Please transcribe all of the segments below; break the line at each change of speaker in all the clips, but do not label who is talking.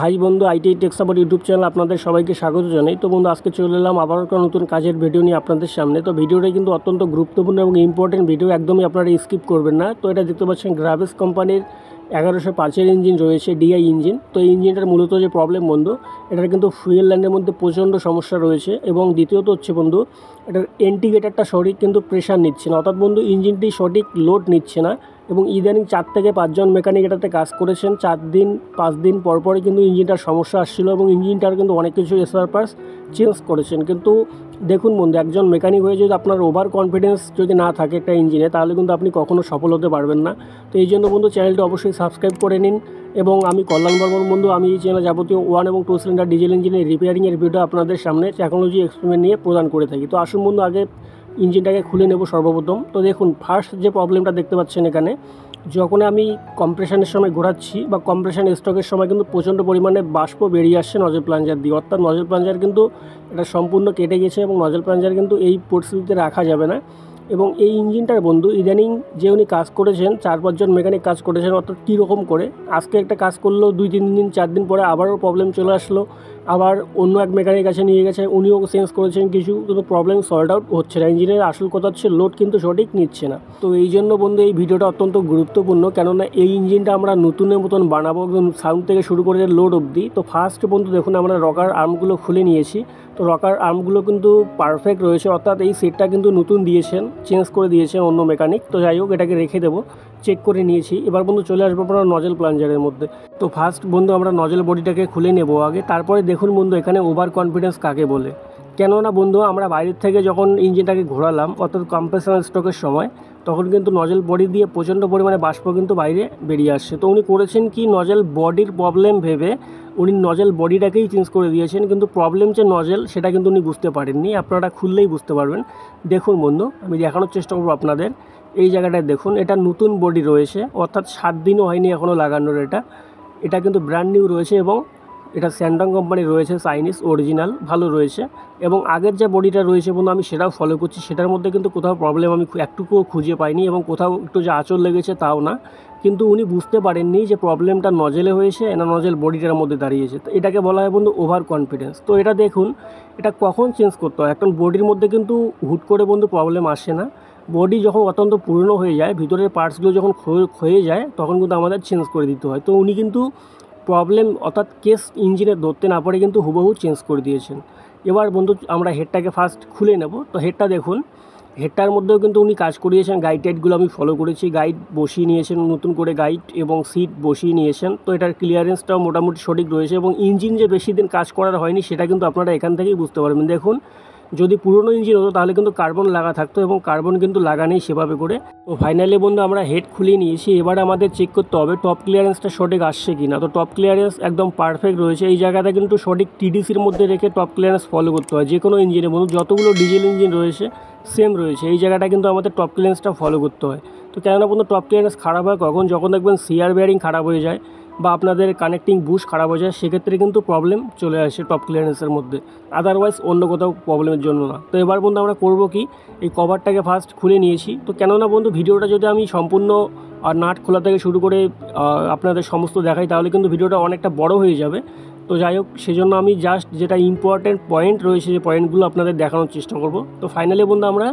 High বন্ধু, IT take support YouTube channel আপনাদের সবাইকে স্বাগত জানাই। তো বন্ধু, আজকে চলে এলাম আবার একটা নতুন কাজের ভিডিও নিয়ে আপনাদের সামনে। তো ভিডিওটা কিন্তু অত্যন্ত গুরুত্বপূর্ণ এবং ইম্পর্টেন্ট ভিডিও, একদমই আপনারা স্কিপ করবেন না। তো এটা দেখতে পাচ্ছেন গ্রাভিস কোম্পানির 1105-এর ইঞ্জিন রয়েছে, ডিআই ইঞ্জিন। তো এই ইঞ্জিনটার মূলত যে প্রবলেম বন্ধু, এটার কিন্তু ফুয়েল লাইনের মধ্যে প্রচণ্ড সমস্যা রয়েছে। এবং দ্বিতীয়ত হচ্ছে বন্ধু, এটার ইন্ডিকেটারটা সঠিক কিন্তু প্রেশার নিচ্ছে না, অর্থাৎ বন্ধু ইঞ্জিনটি সঠিক লোড নিচ্ছে না। এবং ইদানিং 4 থেকে 5 জন মেকানিক এটাতে কাজ করেছেন। 4 দিন 5 দিন পরপরই কিন্তু ইঞ্জিনটার সমস্যা আসছিলো এবং ইঞ্জিনটার কিন্তু অনেক কিছু স্পেয়ার পার্টস চেঞ্জ করেছেন। কিন্তু দেখুন বন্ধু, একজন মেকানিক হয়ে যদি আপনার ওভার কনফিডেন্স যদি না থাকে একটা ইঞ্জিনে, তাহলে কিন্তু আপনি কখনো সফল হতে পারবেন না। তো এই জন্য বন্ধু, চ্যানেলটা অবশ্যই সাবস্ক্রাইব করে নিন। এবং আমি কল্যাণ বর্মন বন্ধু, আমি এই চ্যানেলে যাবতীয় 1 এবং 2 সিলিন্ডার ডিজেল ইঞ্জিনের রিপেয়ারিংয়ের ভিডিও আপনাদের সামনে টেকনোলজি এক্সপেরিমেন্ট নিয়ে প্রদান করে থাকি। তো আসুন বন্ধু, আগে ইঞ্জিনটাকে খুলে নেব সর্বপ্রথম। তো দেখুন, ফার্স্ট যে প্রবলেমটা দেখতে পাচ্ছেন এখানে, যখন আমি কম্প্রেশনের সময় ঘোরাচ্ছি বা কম্প্রেশন স্ট্রোকের সময় কিন্তু প্রচণ্ড পরিমাণে বাষ্প বেরিয়ে আসছে নজল প্লাঞ্জার দিয়ে, অর্থাৎ নজল প্লাঞ্জার কিন্তু এটা সম্পূর্ণ কেটে গেছে এবং নজল প্লাঞ্জার কিন্তু এই পরিস্থিতিতে রাখা যাবে না। এবং এই ইঞ্জিনটার বন্ধু ইদানিং যে উনি কাজ করেছেন, 4-5 জন মেকানিক কাজ করেছেন, অর্থাৎ কীরকম করে আজকে একটা কাজ করলো, 2-3 দিন 4 দিন পরে আবারও প্রবলেম চলে আসলো, আবার অন্য এক মেকানিক কাছে নিয়ে গেছে, উনিও চেঞ্জ করেছেন কিছু, কিন্তু প্রবলেম সল্ট আউট হচ্ছে না। ইঞ্জিনের আসল কথা হচ্ছে লোড কিন্তু সঠিক নিচ্ছে না। তো এই জন্য বন্ধু এই ভিডিওটা অত্যন্ত গুরুত্বপূর্ণ, কেননা এই ইঞ্জিনটা আমরা নতুনের মতন বানাবো, একদম সাউন্ড থেকে শুরু করে লোড অবধি। তো ফার্স্ট বন্ধু দেখুন, আমরা রকার আর্মগুলো খুলে নিয়েছি। তো রকার আর্মগুলো কিন্তু পারফেক্ট রয়েছে, অর্থাৎ এই সেটটা কিন্তু নতুন দিয়েছেন, চেঞ্জ করে দিয়েছেন অন্য মেকানিক। তো যাই হোক, এটাকে রেখে দেবো, চেক করে নিয়েছি। এবার বন্ধু চলে আসবো আমরা নজল প্লাঞ্জারের মধ্যে। তো ফার্স্ট বন্ধু আমরা নজল বডিটাকে খুলে নেব আগে, তারপরে দেখুন বন্ধু এখানে ওভার কনফিডেন্স কাকে বলে। কেননা বন্ধু, আমরা বাইরের থেকে যখন ইঞ্জিনটাকে ঘোরালাম, অর্থাৎ কম্প্রেশন স্ট্রোকের সময়, তখন কিন্তু নজল বডি দিয়ে প্রচণ্ড পরিমাণে বাষ্প কিন্তু বাইরে বেরিয়ে আসছে। তো উনি করেছেন কি, নজল বডির প্রবলেম ভেবে উনি নজল বডিটাকেই চেঞ্জ করে দিয়েছেন, কিন্তু প্রবলেম যে নজল সেটা কিন্তু উনি বুঝতে পারেননি। আপনারা খুললেই বুঝতে পারবেন। দেখুন বন্ধু, আমি দেখানোর চেষ্টা করবো আপনাদের। এই জায়গাটায় দেখুন, এটা নতুন বডি রয়েছে, অর্থাৎ 7 দিনও হয়নি এখনও লাগানোর। এটা কিন্তু ব্র্যান্ড নিউ রয়েছে এবং এটা স্যান্ডং কোম্পানির রয়েছে, চাইনিজ অরিজিনাল, ভালো রয়েছে। এবং আগের যে বডিটা রয়েছে বন্ধু, আমি সেটাও ফলো করছি, সেটার মধ্যে কিন্তু কোথাও প্রবলেম আমি একটুকুও খুঁজে পাইনি, এবং কোথাও একটু যে আঁচড় লেগেছে তাও না। কিন্তু উনি বুঝতে পারেননি যে প্রবলেমটা নজেলে হয়েছে না নজেল বডিটার মধ্যে দাঁড়িয়েছে। তো এটাকে বলা হয় বন্ধু ওভার কনফিডেন্স। তো এটা দেখুন, এটা কখন চেঞ্জ করতে হয়। এখন বডির মধ্যে কিন্তু হুট করে বন্ধু প্রবলেম আসে না। বডি যখন অত্যন্ত পুরনো হয়ে যায়, ভিতরের পার্টসগুলো যখন ক্ষয়ে যায়, তখন কিন্তু আমাদের চেঞ্জ করে দিতে হয়। তো উনি কিন্তু প্রবলেম অর্থাৎ কেস ইঞ্জিনে ধরতে না পারে কিন্তু হুবহু চেঞ্জ করে দিয়েছেন। এবার বন্ধু আমরা হেডটাকে ফার্স্ট খুলে নেব। তো হেডটা দেখুন, হেডটার মধ্যেও কিন্তু উনি কাজ করিয়েছেন, গাইড টাইডগুলো আমি ফলো করেছি, গাইড বসিয়ে নিয়েছেন, নতুন করে গাইড এবং সিট বসিয়ে নিয়েছেন। তো এটার ক্লিয়ারেন্সটাও মোটামুটি সঠিক রয়েছে, এবং ইঞ্জিন যে বেশি দিন কাজ করার হয়নি সেটা কিন্তু আপনারা এখান থেকেই বুঝতে পারবেন। দেখুন, যদি পুরনো ইঞ্জিন হতো তাহলে কিন্তু কার্বন লাগা থাকতো, এবং কার্বন কিন্তু লাগা নেই সেভাবে করে। তো ফাইনালি বন্ধু আমরা হেড খুলিয়ে নিয়েছি। এবার আমাদের চেক করতে হবে টপ ক্লিয়ারেন্সটা সঠিক আসছে কি না। তো টপ ক্লিয়ারেন্স একদম পারফেক্ট রয়েছে। এই জায়গাটা কিন্তু সঠিক টিডিসির মধ্যে রেখে টপ ক্লিয়ারেন্স ফলো করতে হয় যে কোনো ইঞ্জিনে বন্ধু, যতগুলো ডিজেল ইঞ্জিন রয়েছে সেম রয়েছে। এই জায়গাটা কিন্তু আমাদের টপ ক্লিয়ারেন্সটা ফলো করতে হয়। তো কেননা বন্ধু টপ ক্লিয়ারেন্স খারাপ হয় কখন, যখন দেখবেন সিআর বেয়ারিং খারাপ হয়ে যায় বা আপনাদের কানেক্টিং বুশ খারাপ হয়ে যায়, সেক্ষেত্রে কিন্তু প্রবলেম চলে আসে টপ ক্লিয়ারেন্সের মধ্যে, আদারওয়াইজ অন্য কোথাও প্রবলেমের জন্য না। তো এবার বন্ধু আমরা করব কি, এই কভারটাকে ফার্স্ট খুলে নিয়েছি। তো কেননা বন্ধু ভিডিওটা যদি আমি সম্পূর্ণ নাট খোলা থেকে শুরু করে আপনাদের সমস্ত দেখাই, তাহলে কিন্তু ভিডিওটা অনেকটা বড় হয়ে যাবে। তো যাই হোক, সেজন্য আমি জাস্ট যেটা ইম্পর্টেন্ট পয়েন্ট রয়েছে, যে পয়েন্টগুলো আপনাদের দেখানোর চেষ্টা করব। তো ফাইনালি বন্ধু আমরা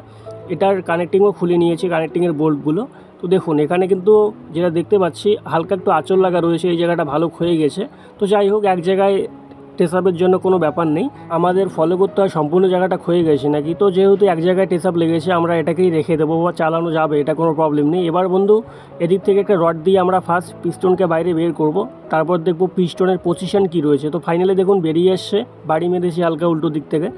এটার কানেক্টিংও খুলে নিয়েছি, কানেক্টিংয়ের বোল্টগুলো। তো দেখুন এখানে কিন্তু যেটা দেখতে পাচ্ছি হালকা একটু আঁচড় লাগা রয়েছে, এই জায়গাটা ভালো ক্ষয়ে গেছে। তো যাই হোক, এক জায়গায় টেসআপের জন্য কোনো ব্যাপার নেই, আমাদের ফলো করতে হয় সম্পূর্ণ জায়গাটা ক্ষয়ে গেছে নাকি। তো যেহেতু এক জায়গায় টেসআপ লেগেছে, আমরা এটাকেই রেখে দেবো বা চালানো যাবে, এটা কোনো প্রবলেম নেই। এবার বন্ধু এদিক থেকে একটা রড দিয়ে আমরা ফার্স্ট পিস্টনকে বাইরে বের করব, তারপর দেখব পিস্টনের পজিশন কী রয়েছে। তো ফাইনালি দেখুন বেরিয়ে এসছে, বাড়ি মেরেছি হালকা উল্টো দিক থেকে।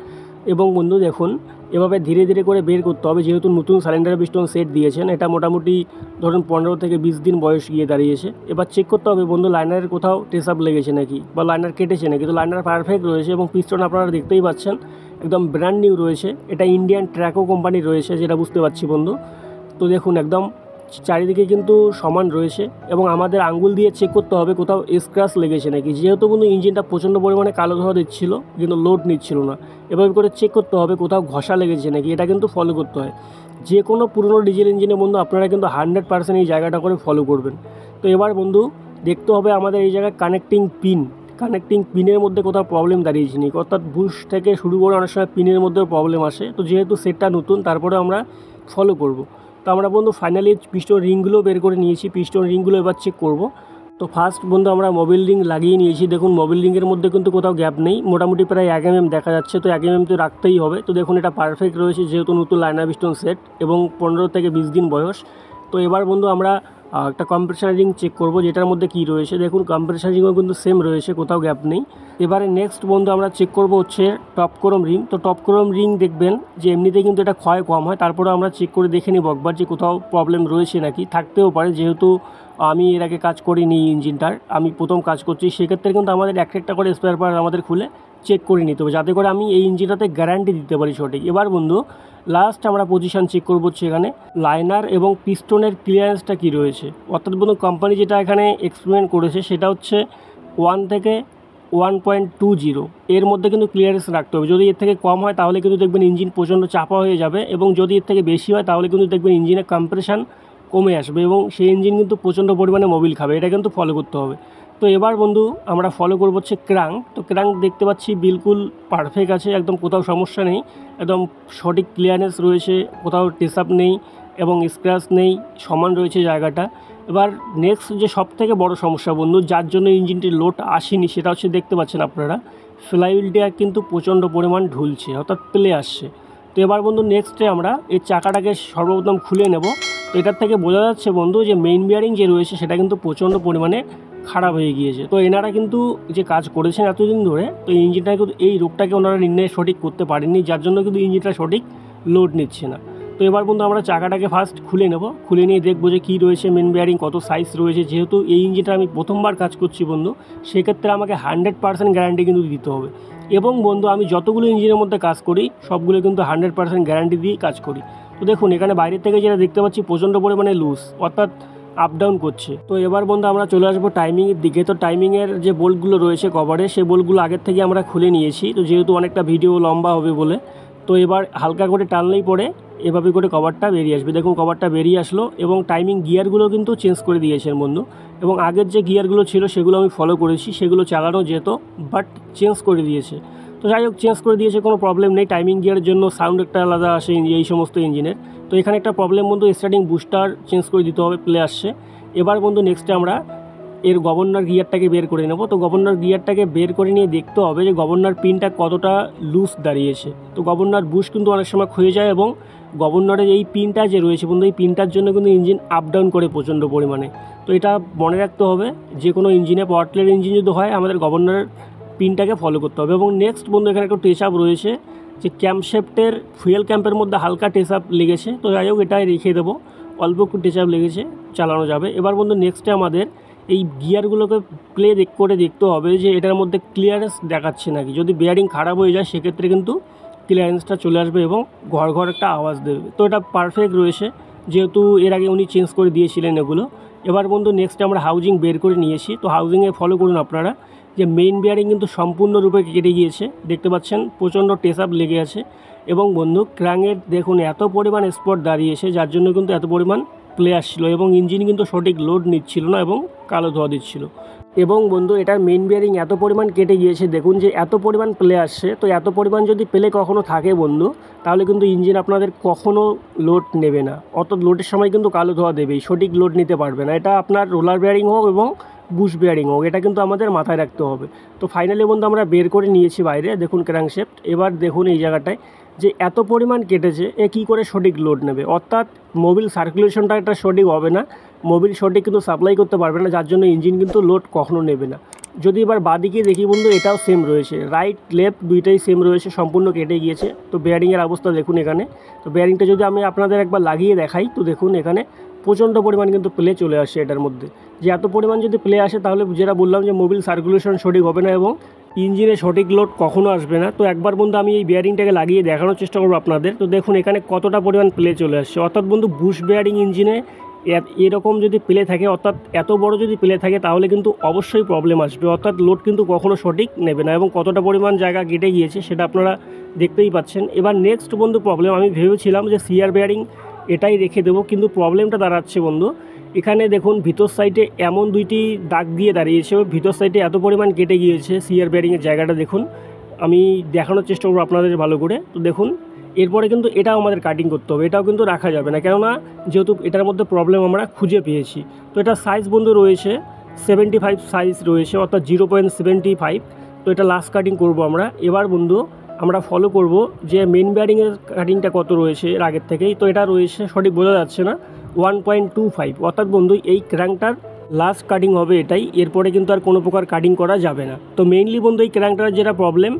এবং বন্ধু দেখুন এভাবে ধীরে ধীরে করে বের করতে হবে, যেহেতু নতুন সিলিন্ডার পিস্টন সেট দিয়েছেন, এটা মোটামুটি ধরুন 15 থেকে 20 দিন বয়স গিয়ে দাঁড়িয়েছে। এবার চেক করতে হবে বন্ধু লাইনারের কোথাও টেসআপ লেগেছে নাকি বা লাইনার কেটেছে নাকি। তো লাইনার পারফেক্ট রয়েছে এবং পিস্টন আপনারা দেখতেই পাচ্ছেন একদম ব্র্যান্ড নিউ রয়েছে। এটা ইন্ডিয়ান ট্র্যাকো কোম্পানির রয়েছে, যেটা বুঝতে পারছি বন্ধু। তো দেখুন একদম চারিদিকে কিন্তু সমান রয়েছে, এবং আমাদের আঙ্গুল দিয়ে চেক করতে হবে কোথাও স্ক্র্যাচ লেগেছে নাকি। যেহেতু বন্ধু ইঞ্জিনটা প্রচণ্ড পরিমাণে কালো ধোঁয়া দিচ্ছিল কিন্তু লোড নিচ্ছিল না, এভাবে করে চেক করতে হবে কোথাও ঘষা লেগেছে নাকি, এটা কিন্তু ফলো করতে হয়। যে কোনো পুরনো ডিজেল ইঞ্জিনে বন্ধু আপনারা কিন্তু 100% এই জায়গাটা করে ফলো করবেন। তো এবার বন্ধু দেখতে হবে আমাদের এই জায়গায় কানেক্টিং পিন কানেক্টিং পিনের মধ্যে কোথাও প্রবলেম দাঁড়িয়েছে নি, অর্থাৎ বুশ থেকে শুরু করে অনেক সময় পিনের মধ্যেও প্রবলেম আসে। তো যেহেতু সেটটা নতুন তারপরে আমরা ফলো করব। তো আমরা বন্ধু ফাইনালি পিস্টন রিংগুলো বের করে নিয়েছি, পিস্টন রিংগুলো এবার চেক করব। তো ফার্স্ট বন্ধু আমরা মোবিল রিং লাগিয়ে নিয়েছি। দেখুন মোবিল রিংয়ের মধ্যে কিন্তু কোথাও গ্যাপ নেই, মোটামুটি প্রায় 1 mm দেখা যাচ্ছে। তো 1 mm তো রাখতেই হবে। তো দেখুন এটা পারফেক্ট রয়েছে যেহেতু নতুন লাইনার পিস্টন সেট এবং 15 থেকে 20 দিন বয়স। তো এবার বন্ধু আমরা একটা কম্প্রেসার রিং চেক করব যেটার মধ্যে কি রয়েছে। দেখুন কম্প্রেসার রিংও কিন্তু সেম রয়েছে, কোথাও গ্যাপ নেই। এবারে নেক্সট বন্ধু আমরা চেক করব হচ্ছে টপ ক্রোম রিং। তো টপ ক্রোম রিং দেখবেন যে এমনিতে কিন্তু এটা ক্ষয় কম হয়, তারপরে আমরা চেক করে দেখে নিব একবার যে কোথাও প্রবলেম রয়েছে নাকি, থাকতেও পারে যেহেতু আমি এর আগে কাজ করিনি ইঞ্জিনটার, আমি প্রথম কাজ করছি। সেক্ষেত্রে কিন্তু আমাদের একটা করে স্পেয়ার পার্ট আমাদের খুলে চেক করে নিতে হবে যাতে করে আমি এই ইঞ্জিনটাতে গ্যারান্টি দিতে পারি সঠিক। এবার বন্ধু লাস্ট আমরা পজিশন চেক করবো হচ্ছে এখানে লাইনার এবং পিস্টনের ক্লিয়ারেন্সটা কি রয়েছে। অর্থাৎ বন্ধু কোম্পানি যেটা এখানে এক্সপেরিমেন্ট করেছে সেটা হচ্ছে 1 থেকে 1.20 এর মধ্যে কিন্তু ক্লিয়ারেন্স রাখতে হবে। যদি এর থেকে কম হয় তাহলে কিন্তু দেখবেন ইঞ্জিন প্রচণ্ড চাপা হয়ে যাবে, এবং যদি এর থেকে বেশি হয় তাহলে কিন্তু দেখবেন ইঞ্জিনের কম্প্রেশন কমে আসবে এবং সেই ইঞ্জিন কিন্তু প্রচণ্ড পরিমাণে মোবিল খাবে। এটা কিন্তু ফলো করতে হবে। তো এবার বন্ধু আমরা ফলো করবো হচ্ছে ক্রাঙ্ক। তো ক্রাঙ্ক দেখতে পাচ্ছি বিলকুল পারফেক্ট আছে, একদম কোথাও সমস্যা নেই, একদম সঠিক ক্লিয়ারেন্স রয়েছে, কোথাও টেসআপ নেই এবং স্ক্র্যাচ নেই, সমান রয়েছে জায়গাটা। এবার নেক্সট যে সবথেকে বড় সমস্যা বন্ধু যার জন্য ইঞ্জিনটির লোড আসেনি সেটা হচ্ছে দেখতে পাচ্ছেন আপনারা ফ্লাইহুইলটা কিন্তু প্রচণ্ড পরিমাণ ঢুলছে, অর্থাৎ প্লে আসছে। তো এবার বন্ধু নেক্সটে আমরা এই চাকাটাকে সর্বপ্রথম খুলে নেব। তো এটার থেকে বোঝা যাচ্ছে বন্ধু যে মেইন বিয়ারিং যে রয়েছে সেটা কিন্তু প্রচণ্ড পরিমাণে খারাপ হয়ে গিয়েছে। তো এনারা কিন্তু যে কাজ করেছেন এতদিন ধরে, তো ইঞ্জিনটা কিন্তু এই রোগটাকে ওনারা নির্ণয় সঠিক করতে পারেননি, যার জন্য কিন্তু ইঞ্জিনটা সঠিক লোড নিচ্ছে না। তো এবার বন্ধু আমরা চাকাটাকে ফার্স্ট খুলে নেব, খুলে নিয়ে দেখবো যে কী রয়েছে, মেন বিয়ারিং কত সাইজ রয়েছে। যেহেতু এই ইঞ্জিনটা আমি প্রথমবার কাজ করছি বন্ধু, সেক্ষেত্রে আমাকে 100% গ্যারান্টি কিন্তু দিতে হবে। এবং বন্ধু আমি যতগুলো ইঞ্জিনের মধ্যে কাজ করি সবগুলো কিন্তু 100% গ্যারান্টি দিয়েই কাজ করি। তো দেখুন এখানে বাইরের থেকে যেটা দেখতে পাচ্ছি প্রচণ্ড পরিমাণে লুজ, অর্থাৎ আপ ডাউন করছে। তো এবার বন্ধু আমরা চলে আসবো টাইমিংয়ের দিকে। তো টাইমিংয়ের যে বোল্টগুলো রয়েছে কভারে, সেই বোল্টগুলো আগের থেকে আমরা খুলে নিয়েছি। তো যেহেতু অনেকটা ভিডিও লম্বা হবে বলে, তো এবার হালকা করে টানলেই পরে এভাবে করে কভারটা বেরিয়ে আসবে। দেখুন কভারটা বেরিয়ে আসলো এবং টাইমিং গিয়ারগুলো কিন্তু চেঞ্জ করে দিয়েছেন বন্ধু, এবং আগের যে গিয়ারগুলো ছিল সেগুলো আমি ফলো করেছি, সেগুলো চালানো যেত বাট চেঞ্জ করে দিয়েছে। তো যাই হোক চেঞ্জ করে দিয়েছে, কোনো প্রবলেম নেই। টাইমিং গিয়ারের জন্য সাউন্ড একটা আলাদা আসে এই সমস্ত ইঞ্জিনের। তো এখানে একটা প্রবলেম বন্ধু, স্টার্টিং বুস্টার চেঞ্জ করে দিতে হবে, প্লে আসছে। এবার বন্ধু নেক্সটে আমরা এর গভর্নর গিয়ারটাকে বের করে নেব। তো গভর্নর গিয়ারটাকে বের করে নিয়ে দেখতে হবে যে গভর্নর পিনটা কতটা লুজ দাঁড়িয়েছে। তো গভর্নর বুশ কিন্তু অনেক সময় ক্ষয়ে যায়, এবং গভর্নরের এই পিনটা যে রয়েছে বন্ধু, এই পিনটার জন্য কিন্তু ইঞ্জিন আপ ডাউন করে প্রচণ্ড পরিমাণে। তো এটা মনে রাখতে হবে, যে কোনো ইঞ্জিনে পাওয়ার টিলার ইঞ্জিন যদি হয় আমাদের গভর্নরের পিনটাকে ফলো করতে হবে। এবং নেক্সট বন্ধু এখানে একটা টেচ আপ রয়েছে, যে ক্যাম্পশেফটের ফুয়েল ক্যাম্পের মধ্যে হালকা টেচ আপ লেগেছে। তো যাই হোক এটাই রেখে দেবো, অল্প একটু টেচ আপ লেগেছে, চালানো যাবে। এবার বন্ধু নেক্সটে আমাদের এই গিয়ারগুলোকে প্লে করে দেখতে হবে যে এটার মধ্যে ক্লিয়ারেন্স দেখাচ্ছে নাকি। যদি বেয়ারিং খারাপ হয়ে যায় সেক্ষেত্রে কিন্তু ক্লিয়ারেন্সটা চলে আসবে এবং ঘর ঘর একটা আওয়াজ দেবে। তো এটা পারফেক্ট রয়েছে, যেহেতু এর আগে উনি চেঞ্জ করে দিয়েছিলেন এগুলো। এবার বন্ধু নেক্সটে আমরা হাউজিং বের করে নিয়েছি। তো হাউজিংয়ে ফলো করুন আপনারা যে মেইন বিয়ারিং কিন্তু সম্পূর্ণরূপে কেটে গিয়েছে, দেখতে পাচ্ছেন প্রচণ্ড টেস আপ লেগে আছে। এবং বন্ধু ক্র্যাঙ্কের দেখুন এত পরিমাণ স্পট দাঁড়িয়েছে, যার জন্য কিন্তু এত পরিমাণ প্লে আসছিল, এবং ইঞ্জিন কিন্তু সঠিক লোড নিচ্ছিল না এবং কালো ধোয়া দিচ্ছিল। এবং বন্ধু এটার মেইন বিয়ারিং এত পরিমাণ কেটে গিয়েছে, দেখুন যে এত পরিমাণ প্লে আসছে। তো এত পরিমাণ যদি প্লে কখনো থাকে বন্ধু, তাহলে কিন্তু ইঞ্জিন আপনাদের কখনো লোড নেবে না, অর্থাৎ লোডের সময় কিন্তু কালো ধোয়া দেবেই, সঠিক লোড নিতে পারবে না। এটা আপনার রোলার বিয়ারিং হোক এবং বুশ বিয়ারিং হোক, এটা কিন্তু আমাদের মাথায় রাখতে হবে। তো ফাইনালি বন্ধু আমরা বের করে নিয়েছি বাইরে, দেখুন ক্র্যাঙ্কশ্যাফট। এবার দেখুন এই জায়গাটায় যে এত পরিমাণ কেটেছে, এ কী করে সঠিক লোড নেবে, অর্থাৎ মোবিল সার্কুলেশনটা এটা সঠিক হবে না, মোবিল সঠিক কিন্তু সাপ্লাই করতে পারবে না, যার জন্য ইঞ্জিন কিন্তু লোড কখনো নেবে না। যদি এবার বাদিকে দেখি বন্ধু, এটাও সেম রয়েছে, রাইট লেফট দুইটাই সেম রয়েছে, সম্পূর্ণ কেটে গিয়েছে। তো বেয়ারিংয়ের অবস্থা দেখুন এখানে। তো বেয়ারিংটা যদি আমি আপনাদের একবার লাগিয়ে দেখাই, তো দেখুন এখানে প্রচণ্ড পরিমাণ কিন্তু প্লে চলে আসে এটার মধ্যে। যে এত পরিমাণ যদি প্লে আসে তাহলে যেটা বললাম যে মোবিল সার্কুলেশন সঠিক হবে না এবং ইঞ্জিনে সঠিক লোড কখনো আসবে না। তো একবার বন্ধু আমি এই বেয়ারিংটাকে লাগিয়ে দেখানোর চেষ্টা করবো আপনাদের। তো দেখুন এখানে কতটা পরিমাণ প্লে চলে আসছে, অর্থাৎ বন্ধু বুশ বেয়ারিং ইঞ্জিনে এরকম যদি প্লে থাকে, অর্থাৎ এত বড় যদি প্লে থাকে, তাহলে কিন্তু অবশ্যই প্রবলেম আসবে, অর্থাৎ লোড কিন্তু কখনো সঠিক নেবে না। এবং কতটা পরিমাণ জায়গা কেটে গিয়েছে সেটা আপনারা দেখতেই পাচ্ছেন। এবার নেক্সট বন্ধু প্রবলেম, আমি ভেবেছিলাম যে সিআর বেয়ারিং এটাই রেখে দেবো, কিন্তু প্রবলেমটা দাঁড়াচ্ছে বন্ধু এখানে দেখুন ভিতর সাইডে এমন দুইটি দাগ দিয়ে দাঁড়িয়েছে, ভিতর সাইডে এত পরিমাণ কেটে গিয়েছে। সিআর বেয়ারিংয়ের জায়গাটা দেখুন, আমি দেখানোর চেষ্টা করবো আপনাদের ভালো করে। তো দেখুন এরপরে কিন্তু এটাও আমাদের কাটিং করতে হবে, এটাও কিন্তু রাখা যাবে না, কেননা যেহেতু এটার মধ্যে প্রবলেম আমরা খুঁজে পেয়েছি। তো এটা সাইজ বন্ধু রয়েছে 75 সাইজ রয়েছে, অর্থাৎ 0.75। তো এটা লাস্ট কাটিং করব আমরা। এবার বন্ধু আমরা ফলো করব যে মেন বেয়ারিংয়ের কাটিংটা কত রয়েছে এর আগের থেকেই। তো এটা রয়েছে সঠিক বোঝা যাচ্ছে না 1.25, অর্থাৎ বন্ধু এই ক্র্যাঙ্কটার লাস্ট কাটিং হবে এটাই, এরপরে কিন্তু আর কোনো প্রকার কাটিং করা যাবে না। তো মেইনলি বন্ধু এই ক্র্যাঙ্কটার যেটা প্রবলেম,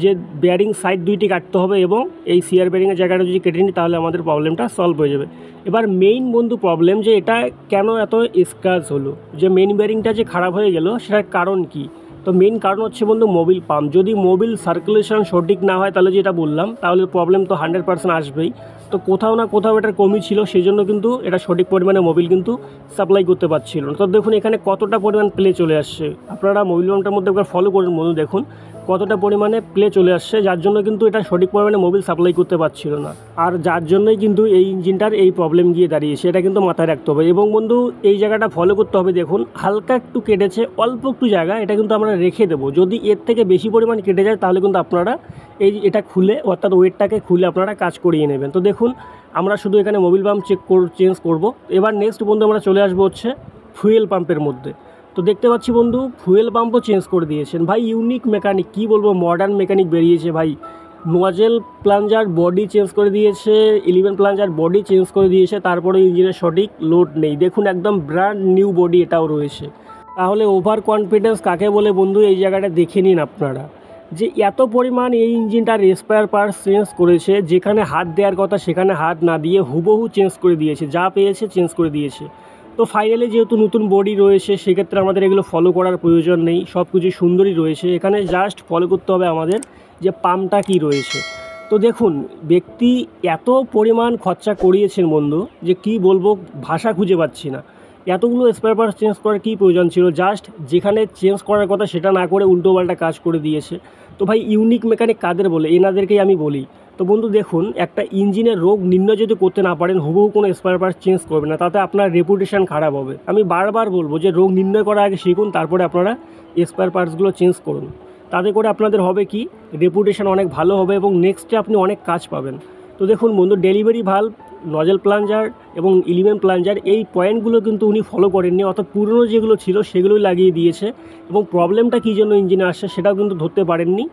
যে বেয়ারিং সাইড দুইটি কাটতে হবে এবং এই সিআর বেয়ারিংয়ের জায়গাটা যদি কেটে নিই তাহলে আমাদের প্রবলেমটা সলভ হয়ে যাবে। এবার মেইন বন্ধু প্রবলেম যে এটা কেন এত স্ক্র্যাচ হলো, যে মেইন বেয়ারিংটা যে খারাপ হয়ে গেল সেটার কারণ কি? তো মেইন কারণ হচ্ছে বন্ধু মোবিল পাম্প। যদি মোবিল সার্কুলেশন সঠিক না হয় তাহলে যেটা বললাম, তাহলে প্রবলেম তো 100% আসবেই। তো কোথাও না কোথাও এটার কমই ছিল, সেই জন্য কিন্তু এটা সঠিক পরিমাণে মোবিল কিন্তু সাপ্লাই করতে পারছিল না। তো দেখুন এখানে কতটা পরিমাণ প্লে চলে আসছে, আপনারা মোবিল পাম্পটার মধ্যে একবার ফলো করুন বন্ধু, দেখুন কতটা পরিমাণে প্লে চলে আসছে, যার জন্য কিন্তু এটা সঠিক পরিমাণে মোবিল সাপ্লাই করতে পারছিল না, আর যার জন্যই কিন্তু এই ইঞ্জিনটার এই প্রবলেম গিয়ে দাঁড়িয়েছে। এটা কিন্তু মাথায় রাখতে হবে। এবং বন্ধু এই জায়গাটা ফলো করতে হবে, দেখুন হালকা একটু কেটেছে, অল্প একটু জায়গা, এটা কিন্তু আমরা রেখে দেবো। যদি এর থেকে বেশি পরিমাণ কেটে যায় তাহলে কিন্তু আপনারা এটা খুলে, অর্থাৎ ওয়েটটাকে খুলে আপনারা কাজ করিয়ে নেবেন। তো দেখুন আমরা শুধু এখানে মোবিল পাম্প চেঞ্জ করব। এবার নেক্সট বন্ধু আমরা চলে আসবো হচ্ছে ফুয়েল পাম্পের মধ্যে। তো দেখতে পাচ্ছি বন্ধু ফুয়েল পাম্পও চেঞ্জ করে দিয়েছেন ভাই, ইউনিক মেকানিক, কি বলবো, মডার্ন মেকানিক বেরিয়েছে ভাই। নজেল প্লাঞ্জার বডি চেঞ্জ করে দিয়েছে, 11 প্লাঞ্জার বডি চেঞ্জ করে দিয়েছে, তারপরে ইঞ্জিনের সঠিক লোড নেই। দেখুন একদম ব্র্যান্ড নিউ বডি এটাও রয়েছে। তাহলে ওভার কনফিডেন্স কাকে বলে বন্ধু, এই জায়গাটা দেখে নিন আপনারা, যে এত পরিমাণ এই ইঞ্জিনটার স্পেয়ার পার্টস চেঞ্জ করেছে, যেখানে হাত দেওয়ার কথা সেখানে হাত না দিয়ে হুবহু চেঞ্জ করে দিয়েছে, যা পেয়েছে চেঞ্জ করে দিয়েছে। তো ফাইনালি যেহেতু নতুন বডি রয়েছে সেক্ষেত্রে আমাদের এগুলো ফলো করার প্রয়োজন নেই, সব কিছু সুন্দরই রয়েছে। এখানে জাস্ট ফলো করতে হবে আমাদের যে পাম্পটা কী রয়েছে। তো দেখুন ব্যক্তি এত পরিমাণ খরচা করিয়েছেন বন্ধু, যে কি বলবো, ভাষা খুঁজে পাচ্ছি না। এতগুলো স্পেয়ার পার্টস চেঞ্জ করার কী প্রয়োজন ছিল? জাস্ট যেখানে চেঞ্জ করার কথা সেটা না করে উল্টোপাল্টা কাজ করে দিয়েছে। তো ভাই ইউনিক মেকানিক কাদের বলে? এনাদেরকেই আমি বলি। তো বন্ধু দেখুন একটা ইঞ্জিনের রোগ নির্ণয় যদি করতে না পারেন, হুবহু কোনো স্পেয়ার পার্টস চেঞ্জ করবে না, তাতে আপনার রেপুটেশন খারাপ হবে। আমি বারবার বলবো যে রোগ নির্ণয় করার আগে শিখুন, তারপরে আপনারা স্পেয়ার পার্টসগুলো চেঞ্জ করুন। তাতে করে আপনাদের হবে কি, রেপুটেশন অনেক ভালো হবে এবং নেক্সটে আপনি অনেক কাজ পাবেন। তো দেখুন বন্ধু ডেলিভারি ভালভ, নজেল প্লাঞ্জার এবং 11 প্লাঞ্জার এই পয়েন্টগুলো কিন্তু উনি ফলো করেননি, অর্থাৎ পুরনো যেগুলো ছিল সেগুলোই লাগিয়ে দিয়েছে এবং প্রবলেমটা কী জন্য ইঞ্জিনে আসছে সেটাও কিন্তু ধরতে পারেননি।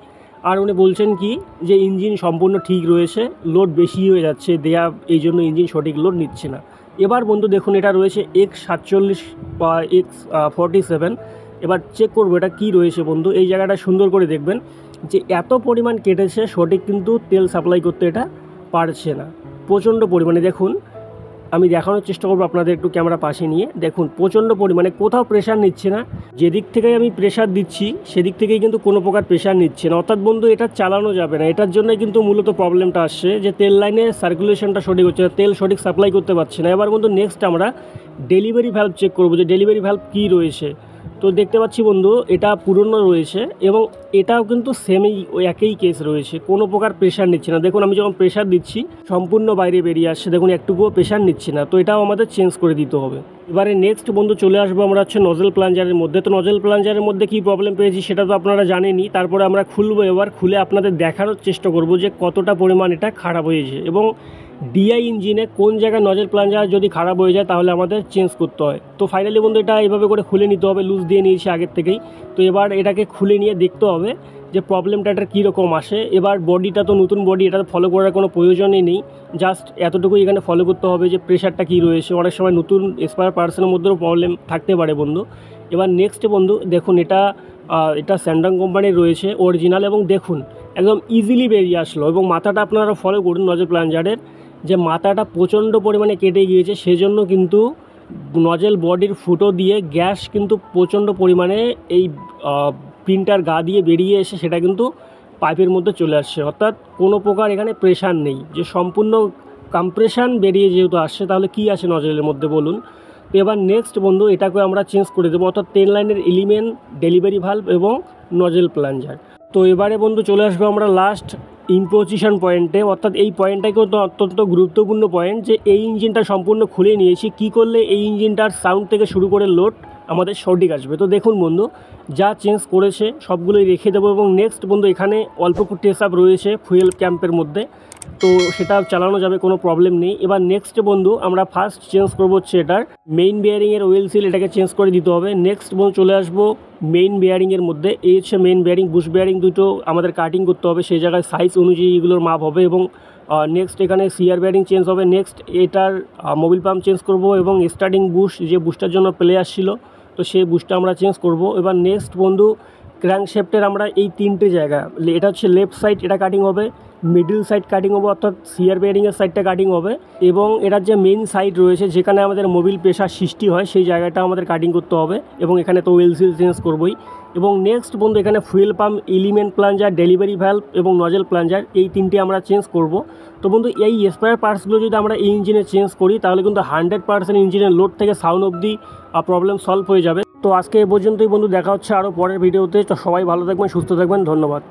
আর উনি বলছেন কি যে ইঞ্জিন সম্পূর্ণ ঠিক রয়েছে, লোড বেশি হয়ে যাচ্ছে দেয়া, এই জন্য ইঞ্জিন সঠিক লোড নিচ্ছে না। এবার বন্ধু দেখুন এটা রয়েছে X47 বা X47। এবার চেক করবো এটা কি রয়েছে বন্ধু। এই জায়গাটা সুন্দর করে দেখবেন যে এত পরিমাণ কেটেছে, সঠিক কিন্তু তেল সাপ্লাই করতে এটা পারছে না, প্রচণ্ড পরিমাণে। দেখুন আমি দেখানোর চেষ্টা করবো আপনাদের একটু ক্যামেরা পাশে নিয়ে, দেখুন প্রচণ্ড পরিমাণে কোথাও প্রেশার নিচ্ছে না, যেদিক থেকে আমি প্রেশার দিচ্ছি সেদিক থেকেই কিন্তু কোনো প্রকার প্রেশার নিচ্ছে না। অর্থাৎ বন্ধু এটা চালানো যাবে না। এটার জন্যই কিন্তু মূলত প্রবলেমটা আসছে, যে তেল লাইনে সার্কুলেশনটা সঠিক হচ্ছে না, তেল সঠিক সাপ্লাই করতে পারছে না। এবার বন্ধু নেক্সট আমরা ডেলিভারি ভ্যালভ চেক করবো যে ডেলিভারি ভ্যালভ কী রয়েছে। তো দেখতে পাচ্ছি বন্ধু এটা পুরনো রয়েছে এবং এটাও কিন্তু সেমই একই কেস রয়েছে, কোনো প্রকার প্রেশার নিচ্ছে না। দেখুন আমি যখন প্রেশার দিচ্ছি সম্পূর্ণ বাইরে বেরিয়ে আসছে, দেখুন একটুকুও প্রেশার নিচ্ছে না। তো এটাও আমাদের চেঞ্জ করে দিতে হবে। এবারে নেক্সট বন্ধু চলে আসবো আমরা হচ্ছে নজেল প্লাঞ্জারের মধ্যে। তো নজেল প্লাঞ্জারের মধ্যে কী প্রবলেম পেয়েছি সেটা তো আপনারা জানেনই। তারপরে আমরা খুলবো, এবার খুলে আপনাদের দেখানোর চেষ্টা করব যে কতটা পরিমাণ এটা খারাপ হয়েছে এবং ডিআই ইঞ্জিনে কোন জায়গায় নজেল প্লাঞ্জার যদি খারাপ হয়ে যায় তাহলে আমাদের চেঞ্জ করতে হয়। তো ফাইনালি বন্ধু এটা এইভাবে করে খুলে নিতে হবে, লুজ দিয়ে নিয়েছি আগের থেকেই। তো এবার এটাকে খুলে নিয়ে দেখতে হবে যে প্রবলেমটা এটার কীরকম আসে। এবার বডিটা তো নতুন বডি, এটা ফলো করার কোনো প্রয়োজনই নেই, জাস্ট এতটুকুই এখানে ফলো করতে হবে যে প্রেশারটা কী রয়েছে। অনেক সময় নতুন স্পেয়ার পার্টসের মধ্যেও প্রবলেম থাকতে পারে বন্ধু। এবার নেক্সট বন্ধু দেখুন এটা স্যামসাং কোম্পানির রয়েছে অরিজিনাল, এবং দেখুন একদম ইজিলি বেরিয়ে আসলো। এবং মাথাটা আপনারা ফলো করুন নজেল প্লাঞ্জারের, যে মাথাটা প্রচণ্ড পরিমাণে কেটে গিয়েছে, সেজন্য কিন্তু নজেল বডির ফুটো দিয়ে গ্যাস কিন্তু প্রচণ্ড পরিমাণে এই প্রিন্টার গা দিয়ে বেরিয়ে এসে সেটা কিন্তু পাইপের মধ্যে চলে আসছে। অর্থাৎ কোনো প্রকার এখানে প্রেশার নেই, যে সম্পূর্ণ কম্প্রেশন বেরিয়ে যেহেতু আসছে তাহলে কি আছে নজেলের মধ্যে বলুন। তো এবার নেক্সট বন্ধু এটাকে আমরা চেঞ্জ করে দেবো, অর্থাৎ 10 লাইনের এলিমেন্ট, ডেলিভারি ভালভ এবং নজেল প্লাঞ্জার। তো এবারে বন্ধু চলে আসবো আমরা লাস্ট ইম্পোজিশন পয়েন্টে, অর্থাৎ এই পয়েন্টটাই কিন্তু অত্যন্ত গুরুত্বপূর্ণ পয়েন্ট যে এই ইঞ্জিনটা সম্পূর্ণ খুলে নিয়েছি, কী করলে এই ইঞ্জিনটার সাউন্ড থেকে শুরু করে লোড আমাদের সঠিক আসবে। তো দেখুন বন্ধু, যা চেঞ্জ করেছে সবগুলোই রেখে দেবো। এবং নেক্সট বন্ধু, এখানে অল্প একটু টেস আপ রয়েছে ফুয়েল ক্যাম্পের মধ্যে, তো সেটা চালানো যাবে, কোনো প্রবলেম নেই। এবার নেক্সট বন্ধু আমরা ফার্স্ট চেঞ্জ করবো হচ্ছে এটার মেইন বিয়ারিংয়ের ওয়েল সিল, এটাকে চেঞ্জ করে দিতে হবে। নেক্সট বন্ধু চলে আসবো মেইন বিয়ারিংয়ের মধ্যে, এই হচ্ছে মেইন বিয়ারিং, বুশ বিয়ারিং দুটো আমাদের কাটিং করতে হবে, সেই জায়গায় সাইজ অনুযায়ী এগুলোর মাপ হবে। এবং নেক্সট এখানে সিআর বিয়ারিং চেঞ্জ হবে। নেক্সট এটার মোবিল পাম্প চেঞ্জ করব এবং স্টার্টিং বুশ, যে বুশটার জন্য প্লে আসছিল, তো সেই বুশটা আমরা চেঞ্জ করব। এবার নেক্সট বন্ধু ক্র্যাঙ্কশ্যাফটের আমরা এই তিনটে জায়গা, এটা হচ্ছে লেফট সাইড, এটা কাটিং হবে, মিডল সাইড কাটিং হবে, অর্থাৎ সিআর বিয়ারিংয়ের সাইডটা কাটিং হবে, এবং এটার যে মেইন সাইড রয়েছে যেখানে আমাদের মোবিল প্রেশার সৃষ্টি হয় সেই জায়গাটা আমাদের কাটিং করতে হবে। এবং এখানে তো ওয়েল সিল চেঞ্জ করবই। এবং নেক্সট বন্ধু এখানে fuel pump, element plunger, delivery valve এবং নজেল প্লাঞ্জার, এই তিনটি আমরা চেঞ্জ করব। তো বন্ধু এই স্পেয়ার পার্টসগুলো যদি আমরা এই ইঞ্জিনে চেঞ্জ করি তাহলে কিন্তু 100% ইঞ্জিনের লোড থেকে সাউন্ড অবধি প্রবলেম সলভ হয়ে যাবে। তো আজকে এ পর্যন্তই বন্ধু, দেখা হচ্ছে আরও পরের ভিডিওতে। তো সবাই ভালো থাকবেন, সুস্থ থাকবেন, ধন্যবাদ।